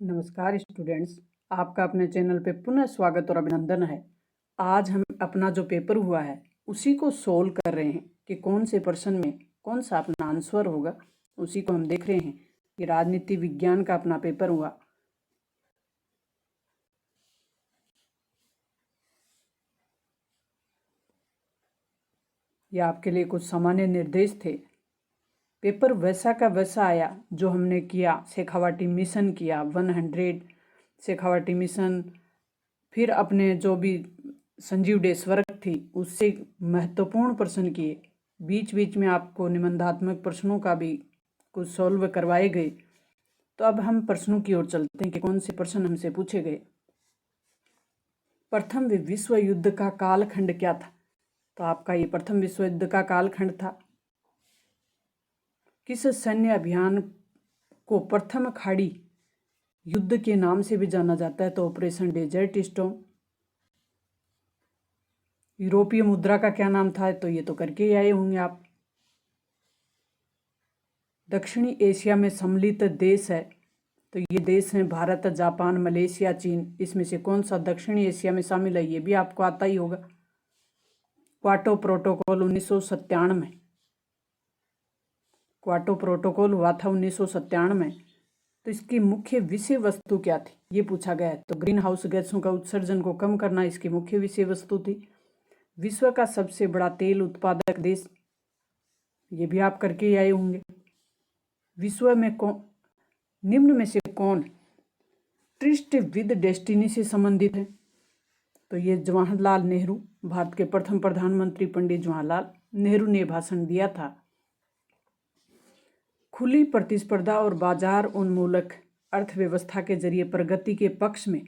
नमस्कार स्टूडेंट्स, आपका अपने चैनल पे पुनः स्वागत और अभिनंदन है। आज हम अपना जो पेपर हुआ है उसी को सोल्व कर रहे हैं कि कौन से प्रश्न में कौन सा अपना आंसर होगा। उसी को हम देख रहे हैं कि राजनीति विज्ञान का अपना पेपर हुआ। यह आपके लिए कुछ सामान्य निर्देश थे। पेपर वैसा का वैसा आया जो हमने किया। शेखावाटी मिशन किया 100 शेखावाटी मिशन, फिर अपने जो भी संजीव डेस वर्क थी उससे महत्वपूर्ण प्रश्न किए। बीच बीच में आपको निबंधात्मक प्रश्नों का भी कुछ सॉल्व करवाए गए। तो अब हम प्रश्नों की ओर चलते हैं कि कौन से प्रश्न हमसे पूछे गए। प्रथम विश्व युद्ध का कालखंड क्या था? तो आपका ये प्रथम विश्व युद्ध का कालखंड था। किस सैन्य अभियान को प्रथम खाड़ी युद्ध के नाम से भी जाना जाता है? तो ऑपरेशन डेजर्ट स्टॉर्म। यूरोपीय मुद्रा का क्या नाम था? तो ये तो करके ही आए होंगे आप। दक्षिणी एशिया में सम्मिलित देश है, तो ये देश हैं भारत, जापान, मलेशिया, चीन। इसमें से कौन सा दक्षिणी एशिया में शामिल है? ये भी आपको आता ही होगा। Quota protocol 1997। क्वाटो प्रोटोकॉल हुआ था 1997 में। तो इसकी मुख्य विषय वस्तु क्या थी, ये पूछा गया है। तो ग्रीन हाउस गैसों का उत्सर्जन को कम करना इसकी मुख्य विषय वस्तु थी। विश्व का सबसे बड़ा तेल उत्पादक देश, ये भी आप करके ही आए होंगे। विश्व में निम्न में से कौन ट्रिस्ट विद डेस्टिनी से संबंधित है? तो ये जवाहरलाल नेहरू, भारत के प्रथम प्रधानमंत्री पंडित जवाहरलाल नेहरू ने भाषण दिया था। खुली प्रतिस्पर्धा और बाजार उन्मूलक अर्थव्यवस्था के जरिए प्रगति के पक्ष में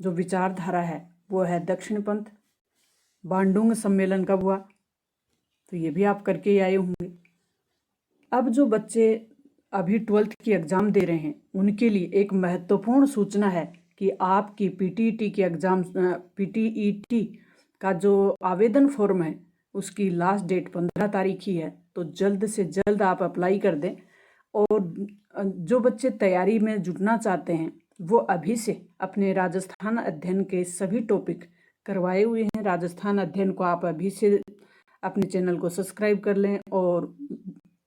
जो विचारधारा है वो है दक्षिणपंथ। बांडुंग सम्मेलन कब हुआ? तो ये भी आप करके ही आए होंगे। अब जो बच्चे अभी 12th की एग्ज़ाम दे रहे हैं उनके लिए एक महत्वपूर्ण सूचना है कि आपकी पीटीईटी की एग्ज़ाम पीटीईटी का जो आवेदन फॉर्म है उसकी लास्ट डेट 15 तारीख ही है। तो जल्द से जल्द आप अप्लाई कर दें। और जो बच्चे तैयारी में जुटना चाहते हैं वो अभी से अपने राजस्थान अध्ययन के सभी टॉपिक करवाए हुए हैं। राजस्थान अध्ययन को आप अभी से अपने चैनल को सब्सक्राइब कर लें और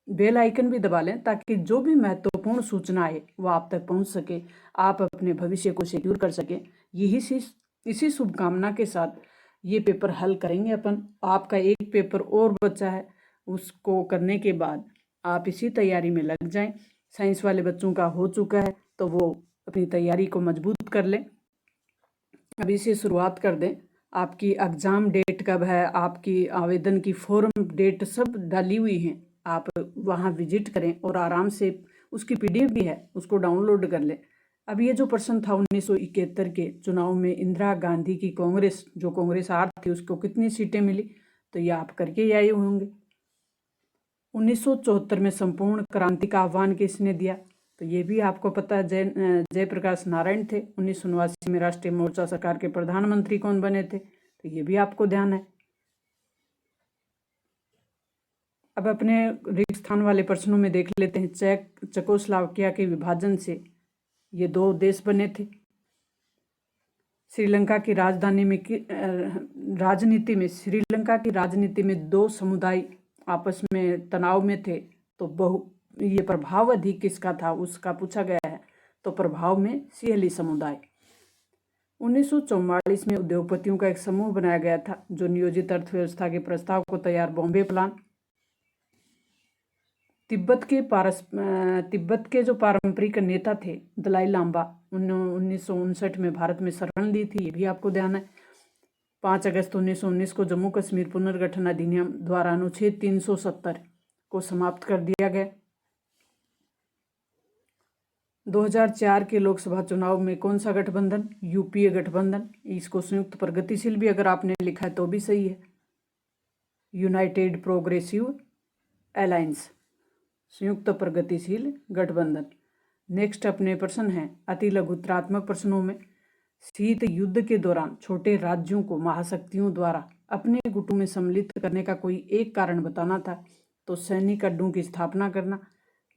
बेल आइकन भी दबा लें ताकि जो भी महत्वपूर्ण सूचना है वो आप तक पहुंच सके, आप अपने भविष्य को सिक्योर कर सकें। इसी शुभकामना के साथ ये पेपर हल करेंगे अपन। आपका एक पेपर और बचा है, उसको करने के बाद आप इसी तैयारी में लग जाएं। साइंस वाले बच्चों का हो चुका है तो वो अपनी तैयारी को मजबूत कर लें। अभी से शुरुआत कर दें। आपकी एग्ज़ाम डेट कब है, आपकी आवेदन की फॉर्म डेट सब डाली हुई हैं। आप वहाँ विजिट करें और आराम से उसकी पीडीएफ भी है, उसको डाउनलोड कर लें। अब ये जो प्रश्न था 1971 के चुनाव में इंदिरा गांधी की कांग्रेस, जो कांग्रेस हार थी, उसको कितनी सीटें मिली? तो ये आप करके ही आए होंगे। 1974 में संपूर्ण क्रांति का आह्वान किसने दिया? तो ये भी आपको पता है, जयप्रकाश नारायण थे। 1989 में राष्ट्रीय मोर्चा सरकार के प्रधानमंत्री कौन बने थे? तो ये भी आपको ध्यान है। अब अपने रिक्त स्थान वाले प्रश्नों में देख लेते हैं। चेकोस्लोवाकिया के विभाजन से ये दो देश बने थे। श्रीलंका की राजनीति में दो समुदाय आपस में तनाव में थे, तो ये प्रभाव अधिक किसका था उसका पूछा गया है। तो प्रभाव में सिंहली समुदाय। 1944 में उद्योगपतियों का एक समूह बनाया गया था जो नियोजित अर्थव्यवस्था के प्रस्ताव को तैयार बॉम्बे प्लान। तिब्बत के जो पारंपरिक नेता थे दलाई लामा, 1959 में भारत में शरण ली थी, ये भी आपको ध्यान है। 5 अगस्त 1919 को जम्मू कश्मीर पुनर्गठन अधिनियम द्वारा अनुच्छेद 370 को समाप्त कर दिया गया। 2004 के लोकसभा चुनाव में कौन सा गठबंधन? यूपीए गठबंधन। इसको संयुक्त प्रगतिशील भी अगर आपने लिखा है तो भी सही है। यूनाइटेड प्रोग्रेसिव अलायंस, संयुक्त प्रगतिशील गठबंधन। नेक्स्ट अपने प्रश्न हैं अति लघुत्रात्मक प्रश्नों में। शीत युद्ध के दौरान छोटे राज्यों को महाशक्तियों द्वारा अपने गुटों में सम्मिलित करने का कोई एक कारण बताना था। तो सैनिक अड्डों की स्थापना करना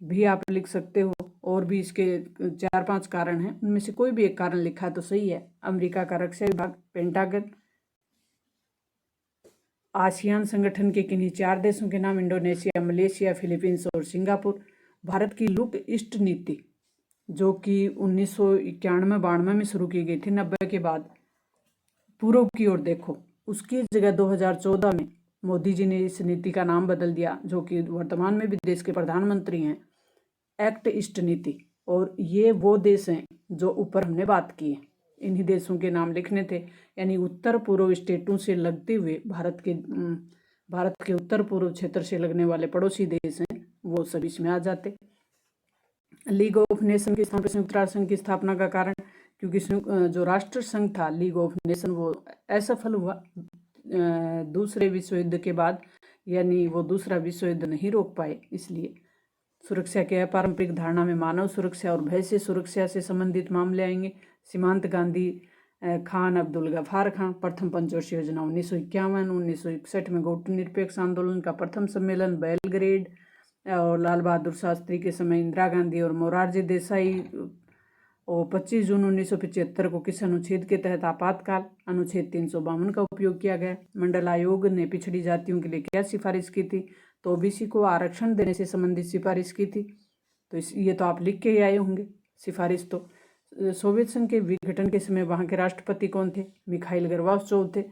भी आप लिख सकते हो। और भी इसके 4-5 कारण हैं, उनमें से कोई भी एक कारण लिखा तो सही है। अमेरिका का रक्षा विभाग, पेंटागन, आसियान संगठन के किन्हीं 4 देशों के नाम, इंडोनेशिया, मलेशिया, फिलीपींस और सिंगापुर। भारत की लुक ईस्ट नीति जो कि 1991-92 में शुरू की गई थी, 90 के बाद, पूर्व की ओर देखो, उसकी जगह 2014 में मोदी जी ने इस नीति का नाम बदल दिया, जो कि वर्तमान में भी देश के प्रधानमंत्री हैं, एक्ट ईस्ट नीति। और ये वो देश हैं जो ऊपर हमने बात की है, इन्हीं देशों के नाम लिखने थे, यानी उत्तर पूर्व स्टेटों से लगते हुए भारत के उत्तर पूर्व क्षेत्र से लगने वाले पड़ोसी देश हैं, वो सभी इसमें आ जाते। लीग ऑफ नेशन की स्थापना, संयुक्त राष्ट्र संघ की स्थापना का कारण, क्योंकि जो राष्ट्र संघ था लीग ऑफ नेशन, वो असफल हुआ दूसरे विश्व युद्ध के बाद, यानी वो दूसरा विश्व युद्ध नहीं रोक पाए, इसलिए। सुरक्षा के अपारंपरिक धारणा में मानव सुरक्षा और भय से सुरक्षा से संबंधित मामले आएंगे। सीमांत गांधी खान अब्दुल गफार खान, प्रथम पंचवर्षीय योजना 1951। 1961 में गुटनिरपेक्ष आंदोलन का प्रथम सम्मेलन बेलग्रेड, और लाल बहादुर शास्त्री के समय इंदिरा गांधी और मोरारजी देसाई। और 25 जून 1975 को किस अनुच्छेद के तहत आपातकाल, अनुच्छेद 352 का उपयोग किया गया। मंडल आयोग ने पिछड़ी जातियों के लिए क्या सिफारिश की थी, तो ओबीसी को आरक्षण देने से संबंधित सिफारिश की थी। तो ये तो आप लिख के ही आए होंगे सिफारिश। तो सोवियत संघ के विघटन के समय वहाँ के राष्ट्रपति कौन थे, मिखाइल गोर्बाचोव थे।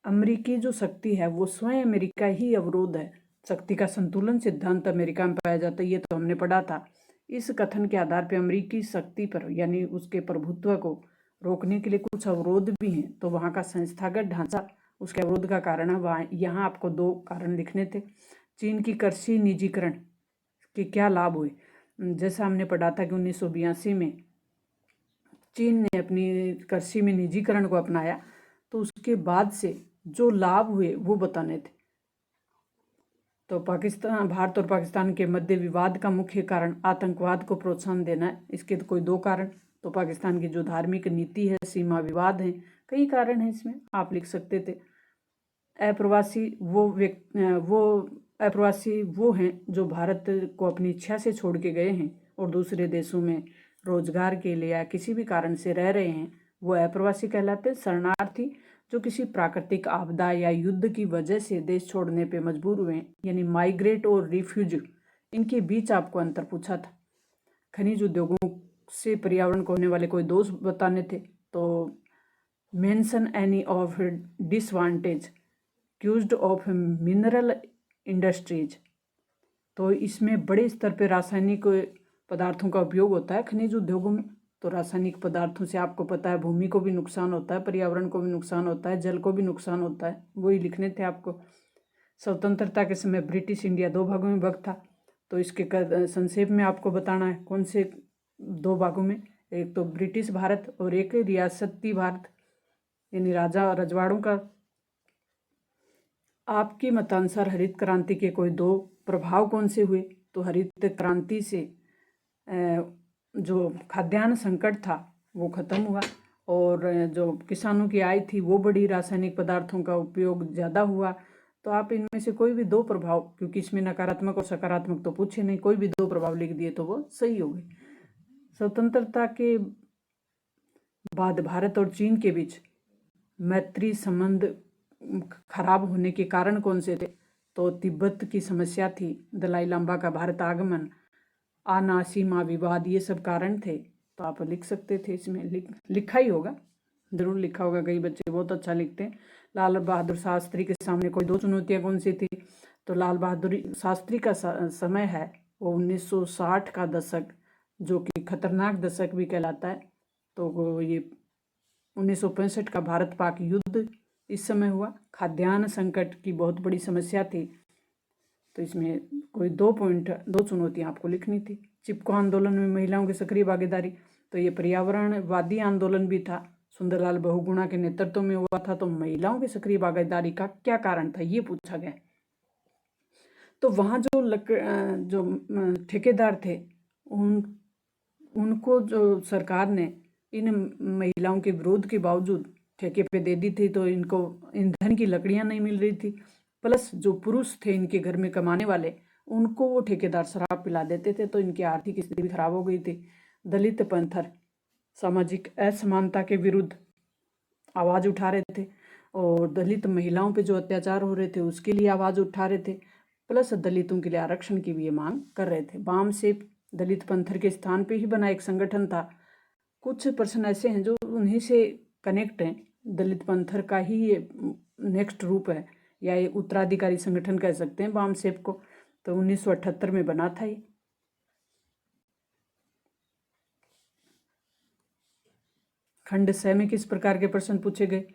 अमेरिकी जो शक्ति है वो स्वयं अमेरिका ही अवरोध है। शक्ति का संतुलन सिद्धांत अमेरिका में पाया जाता है, ये तो हमने पढ़ा था। इस कथन के आधार पर अमेरिकी शक्ति पर, यानी उसके प्रभुत्व को रोकने के लिए कुछ अवरोध भी हैं, तो वहाँ का संस्थागत ढांचा उसके अवरोध का कारण है। वहाँ यहाँ आपको 2 कारण लिखने थे। चीन की कृषि निजीकरण के क्या लाभ हुए, जैसा हमने पढ़ा था कि 1982 में चीन ने अपनी कृषि में निजीकरण को अपनाया, तो उसके बाद से जो लाभ हुए वो बताने थे। तो भारत और पाकिस्तान के मध्य विवाद का मुख्य कारण आतंकवाद को प्रोत्साहन देना है। इसके तो कोई 2 कारण, तो पाकिस्तान की जो धार्मिक नीति है, सीमा विवाद है, कई कारण हैं इसमें, आप लिख सकते थे। अप्रवासी वो हैं जो भारत को अपनी इच्छा से छोड़ के गए हैं और दूसरे देशों में रोजगार के लिए या किसी भी कारण से रह रहे हैं, वो अप्रवासी कहलाते हैं। शरणार्थी जो किसी प्राकृतिक आपदा या युद्ध की वजह से देश छोड़ने पे मजबूर हुए, यानी माइग्रेट और रिफ्यूज, इनके बीच आपको अंतर पूछा था। खनिज उद्योगों से पर्यावरण को होने वाले कोई दोष बताने थे, तो mention any of disadvantage caused of mineral industries, तो इसमें बड़े स्तर पे रासायनिक पदार्थों का उपयोग होता है खनिज उद्योगों में। तो रासायनिक पदार्थों से आपको पता है भूमि को भी नुकसान होता है, पर्यावरण को भी नुकसान होता है, जल को भी नुकसान होता है, वही लिखने थे आपको। स्वतंत्रता के समय ब्रिटिश इंडिया 2 भागों में भाग था, तो इसके संक्षेप में आपको बताना है कौन से 2 भागों में, एक तो ब्रिटिश भारत और एक रियासती भारत, यानी राजा रजवाड़ों का। आपके मतानुसार हरित क्रांति के कोई 2 प्रभाव कौन से हुए, तो हरित क्रांति से जो खाद्यान्न संकट था वो खत्म हुआ, और जो किसानों की आय थी वो बढ़ी, रासायनिक पदार्थों का उपयोग ज़्यादा हुआ। तो आप इनमें से कोई भी 2 प्रभाव, क्योंकि इसमें नकारात्मक और सकारात्मक तो पूछे नहीं, कोई भी 2 प्रभाव लिख दिए तो वो सही हो गए। स्वतंत्रता के बाद भारत और चीन के बीच मैत्री संबंध खराब होने के कारण कौन से थे, तो तिब्बत की समस्या थी, दलाई लामा का भारत आगमन, आना सीमा विवाद, ये सब कारण थे। तो आप लिख सकते थे, इसमें लिखा ही होगा, जरूर लिखा होगा, कई बच्चे बहुत अच्छा लिखते हैं। लाल बहादुर शास्त्री के सामने कोई 2 चुनौतियां कौन सी थी, तो लाल बहादुर शास्त्री का समय है वो 1960 का दशक, जो कि खतरनाक दशक भी कहलाता है। तो ये 1965 का भारत पाक युद्ध इस समय हुआ। खाद्यान्न संकट की बहुत बड़ी समस्या थी, तो इसमें कोई 2 चुनौतियां आपको लिखनी थी। चिपको आंदोलन में महिलाओं की सक्रिय भागीदारी, तो ये पर्यावरणवादी आंदोलन भी था, सुंदरलाल बहुगुणा के नेतृत्व में हुआ था। तो महिलाओं की सक्रिय भागीदारी का क्या कारण था, ये पूछा गया। तो वहाँ जो ठेकेदार थे, उनको जो सरकार ने इन महिलाओं के विरोध के बावजूद ठेके पे दे दी थी, तो इनको ईंधन की लकड़ियां नहीं मिल रही थी, प्लस जो पुरुष थे इनके घर में कमाने वाले, उनको वो ठेकेदार शराब पिला देते थे, तो इनकी आर्थिक स्थिति भी खराब हो गई थी। दलित पंथर सामाजिक असमानता के विरुद्ध आवाज़ उठा रहे थे और दलित महिलाओं पे जो अत्याचार हो रहे थे उसके लिए आवाज़ उठा रहे थे, प्लस दलितों के लिए आरक्षण की भी ये मांग कर रहे थे। वाम सेप दलित पंथर के स्थान पे ही बना एक संगठन था। कुछ पर्सन ऐसे हैं जो उन्हीं से कनेक्ट हैं। दलित पंथर का ही ये नेक्स्ट रूप है या ये उत्तराधिकारी संगठन कह सकते हैं वाम सेप को। तो 1978 में बना था ये। खंड 6 में किस प्रकार के प्रश्न पूछे गए?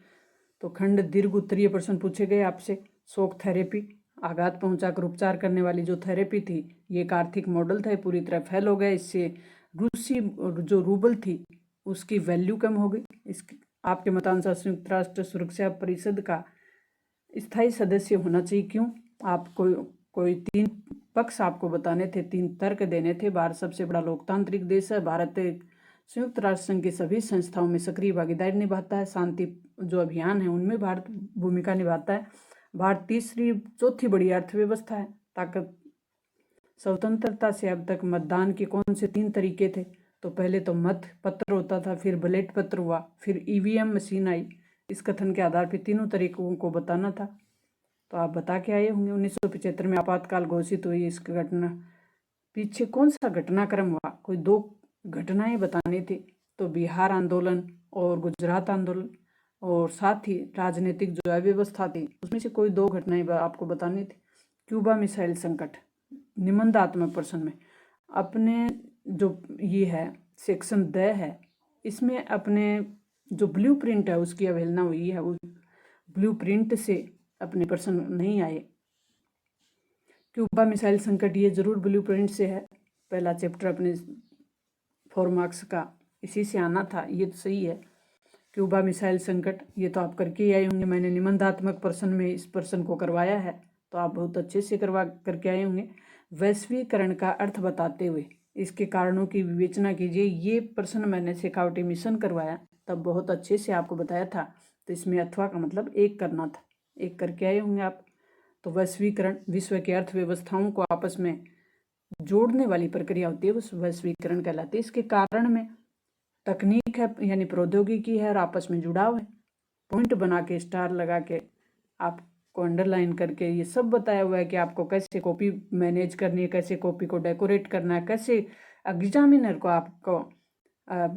तो खंड दीर्घ उत्तरीय प्रश्न पूछे गए आपसे। शोक थेरेपी, आघात पहुंचाकर उपचार करने वाली जो थेरेपी थी, ये एक आर्थिक मॉडल था, पूरी तरह फेल हो गया। इससे रूसी जो रूबल थी उसकी वैल्यू कम हो गई। इसके आपके मतानुसार संयुक्त राष्ट्र सुरक्षा परिषद का स्थायी सदस्य होना चाहिए क्यों? आपको कोई 3 पक्ष आपको बताने थे, 3 तर्क देने थे। भारत सबसे बड़ा लोकतांत्रिक देश है। भारत संयुक्त राष्ट्र संघ की सभी संस्थाओं में सक्रिय भागीदारी निभाता है। शांति जो अभियान है उनमें भारत भूमिका निभाता है। भारत चौथी बड़ी अर्थव्यवस्था है। ताकत स्वतंत्रता से अब तक मतदान के कौन से 3 तरीके थे? तो पहले तो मत पत्र होता था, फिर बैलेट पत्र हुआ, फिर ईवीएम मशीन आई। इस कथन के आधार पर तीनों तरीकों को बताना था, तो आप बता के आए होंगे। 1975 में आपातकाल घोषित हुई। इस घटना पीछे कौन सा घटनाक्रम हुआ? कोई 2 घटनाएं बतानी थी, तो बिहार आंदोलन और गुजरात आंदोलन, और साथ ही राजनीतिक जो अव्यवस्था थी उसमें से कोई 2 घटनाएं आपको बतानी थी। क्यूबा मिसाइल संकट, निबंधात्मक प्रश्न में अपने जो ये है सेक्शन 2 है, इसमें अपने जो ब्लूप्रिंट है उसकी अवहेलना हुई है। उस ब्लूप्रिंट से अपने प्रश्न नहीं आए। क्यूबा मिसाइल संकट ये जरूर ब्लूप्रिंट से है। पहला चैप्टर अपने 4 मार्क्स का इसी से आना था, ये तो सही है। क्यूबा मिसाइल संकट ये तो आप करके ही आए होंगे। मैंने निबंधात्मक प्रश्न में इस प्रश्न को करवाया है, तो आप बहुत अच्छे से करके आए होंगे। वैश्वीकरण का अर्थ बताते हुए इसके कारणों की विवेचना कीजिए। ये प्रश्न मैंने शेखावटी मिशन करवाया, तब बहुत अच्छे से आपको बताया था। तो इसमें अथवा का मतलब एक करना था, एक करके आए होंगे आप। तो वैश्वीकरण विश्व की अर्थव्यवस्थाओं को आपस में जोड़ने वाली प्रक्रिया होती है, उस वैश्वीकरण कहलाती है। इसके कारण में तकनीक है यानी प्रौद्योगिकी है और आपस में जुड़ाव है। पॉइंट बना के स्टार लगा के आपको अंडरलाइन करके ये सब बताया हुआ है कि आपको कैसे कॉपी मैनेज करनी है, कैसे कॉपी को डेकोरेट करना है, कैसे एग्जामिनर को आपको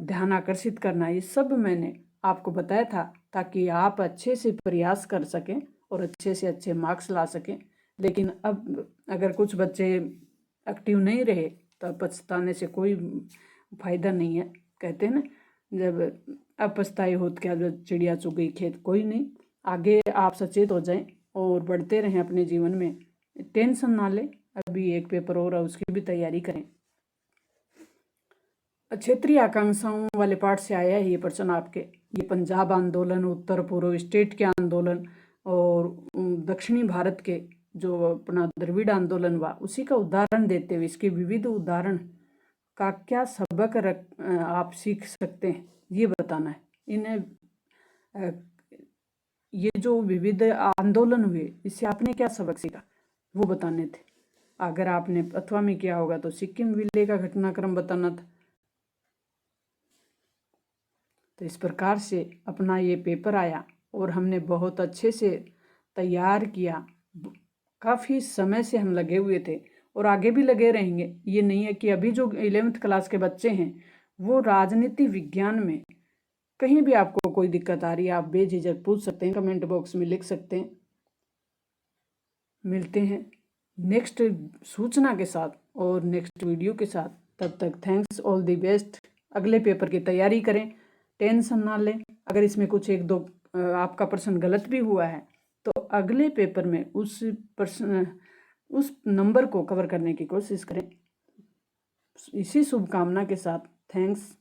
ध्यान आकर्षित करना है। ये सब मैंने आपको बताया था ताकि आप अच्छे से प्रयास कर सकें और अच्छे से अच्छे मार्क्स ला सकें। लेकिन अब अगर कुछ बच्चे एक्टिव नहीं रहे तो पछताने से कोई फायदा नहीं है। कहते हैं ना, जब अपछताई होत क्या जब चिड़िया चुग गई खेत। कोई नहीं, आगे आप सचेत हो जाएं और बढ़ते रहें अपने जीवन में। टेंशन ना लें, अभी एक पेपर और है उसकी भी तैयारी करें। क्षेत्रीय आकांक्षाओं वाले पार्ट से आया है ये प्रश्न आपके। ये पंजाब आंदोलन, उत्तर पूर्व स्टेट के आंदोलन और दक्षिणी भारत के जो अपना द्रविड़ आंदोलन हुआ उसी का उदाहरण देते हुए इसके विविध उदाहरण का क्या सबक आप सीख सकते हैं ये बताना है। इन्हें ये जो विविध आंदोलन हुए इससे आपने क्या सबक सीखा वो बताने थे। अगर आपने अथवा में किया होगा तो सिक्किम विले का घटनाक्रम बताना था। तो इस प्रकार से अपना ये पेपर आया और हमने बहुत अच्छे से तैयार किया। काफ़ी समय से हम लगे हुए थे और आगे भी लगे रहेंगे। ये नहीं है कि अभी जो 11th क्लास के बच्चे हैं वो राजनीति विज्ञान में कहीं भी आपको कोई दिक्कत आ रही है आप बेझिझक पूछ सकते हैं, कमेंट बॉक्स में लिख सकते हैं। मिलते हैं नेक्स्ट सूचना के साथ और नेक्स्ट वीडियो के साथ। तब तक थैंक्स, ऑल द बेस्ट। अगले पेपर की तैयारी करें, टेंशन ना लें। अगर इसमें कुछ 1-2 आपका प्रश्न गलत भी हुआ है तो अगले पेपर में उस नंबर को कवर करने की कोशिश करें। इसी शुभकामना के साथ थैंक्स।